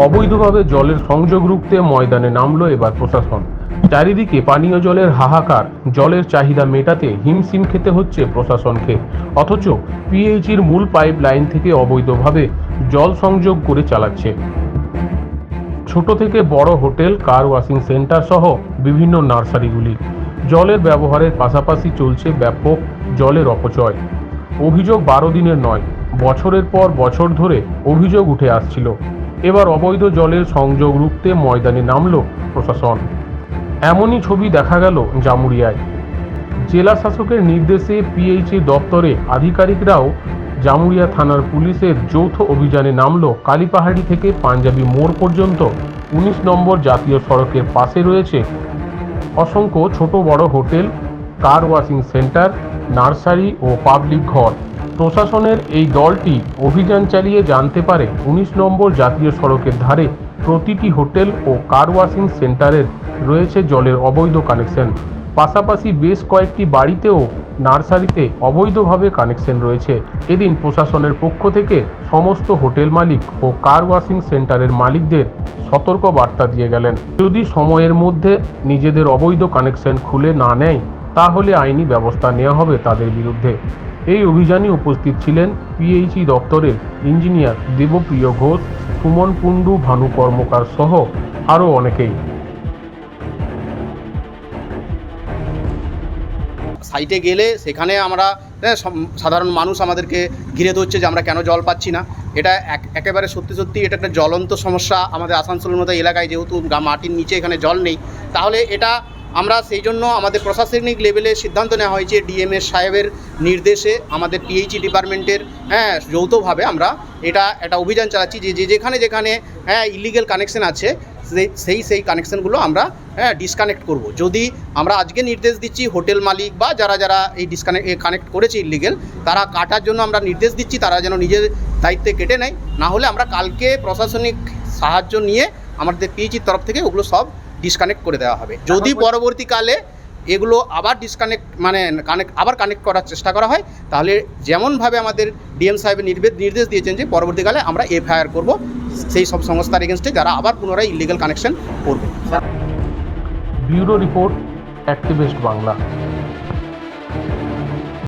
অবৈধভাবে জলের সংযোগ রুখতে ময়দানে নামলো এবার প্রশাসন। চারিদিকে পানীয় জলের হাহাকার, জলের চাহিদা মেটাতে হিমশিম খেতে হচ্ছে প্রশাসনকে। অথচ পিএইচির মূল পাইপ লাইন থেকে অবৈধভাবে জল সংযোগ করে চালাচ্ছে। ছোট থেকে বড় হোটেল, কার ওয়াশিং সেন্টার সহ বিভিন্ন নার্সারিগুলি। জলের ব্যবহারের পাশাপাশি চলছে ব্যাপক জলের অপচয়। অভিযোগ 12 দিনের নয়, বছরের পর বছর ধরে অভিযোগ উঠে আসছিল। এবার অবৈধ জলের সংযোগ রুখতে ময়দানে নামল প্রশাসন। এমনই ছবি দেখা গেল জামুরিয়ায়। জেলা শাসকের নির্দেশে পিএইচি দপ্তরে আধিকারিকরাও জামুরিয়া থানার পুলিশের যৌথ অভিযানে নামল। কালীপাহাড়ি থেকে পাঞ্জাবি মোড় পর্যন্ত 19 নম্বর জাতীয় সড়কের পাশে রয়েছে অসংখ্য ছোট বড় hotel, car washing center, nursery ও পাবলিক ঘর। প্রশাসনের এই দলটি অভিযান চালিয়ে জানতে পারে 19 নম্বর জাতীয় সড়কের ধারে প্রতিটি হোটেল ও কার ওয়াশিং সেন্টারের রয়েছে জলের অবৈধ কানেকশন। পাশাপাশি বেশ কয়েকটি বাড়িতেও নার্সারিতে অবৈধভাবে কানেকশন রয়েছে। এদিন প্রশাসনের পক্ষ থেকে সমস্ত হোটেল মালিক ও কার ওয়াশিং সেন্টারের মালিকদের সতর্ক বার্তা দিয়ে গেলেন, যদি সময়ের মধ্যে নিজেদের অবৈধ কানেকশন খুলে না নেয় তাহলে আইনি ব্যবস্থা নেওয়া হবে তাদের বিরুদ্ধে। এই অভিযানে উপস্থিত ছিলেন পিএইচই দপ্তরের ইঞ্জিনিয়ার দেবপ্রিয় ঘোষ, সুমন কুণ্ডু, ভানু কর্মকার সহ আরও অনেকেই। সাইটে গেলে সেখানে আমরা সাধারণ মানুষ আমাদেরকে ঘিরে ধরছে যে আমরা কেন জল পাচ্ছি না। এটা একেবারে সত্যি এটা একটা জ্বলন্ত সমস্যা আমাদের আসানসোলের মতো এলাকায়। যেহেতু মাটির নিচে এখানে জল নেই, তাহলে এটা আমরা সেই জন্য আমাদের প্রশাসনিক লেভেলে সিদ্ধান্ত নেওয়া হয়েছে ডিএমএস সাহেবের নির্দেশে আমাদের পিএইচই ডিপার্টমেন্টের যৌথভাবে আমরা একটা অভিযান চালাচ্ছি যে যেখানে ইলিগেল কানেকশন আছে সেই কানেকশনগুলো আমরা ডিসকানেক্ট করব। যদি আমরা আজকে নির্দেশ দিচ্ছি হোটেল মালিক বা যারা এই কানেক্ট করেছে ইলিগেল, তারা কাটার জন্য আমরা নির্দেশ দিচ্ছি, তারা যেন নিজের দায়িত্বে কেটে নেয়। না হলে আমরা কালকে প্রশাসনিক সাহায্য নিয়ে আমাদের পিএইচির তরফ থেকে ওগুলো সব ডিসকানেক্ট করে দেওয়া হবে। যদি পরবর্তীকালে এগুলো আবার আবার কানেক্ট করার চেষ্টা করা হয়, তাহলে যেমনভাবে আমাদের ডিএম সাহেবের নির্দেশ দিয়েছেন যে পরবর্তীকালে আমরা এফআইআর করব সেই সব সংস্থার এগেনস্টে যারা আবার পুনরায় ইলিগাল কানেকশন করবে। Bureau report, activist Bangla.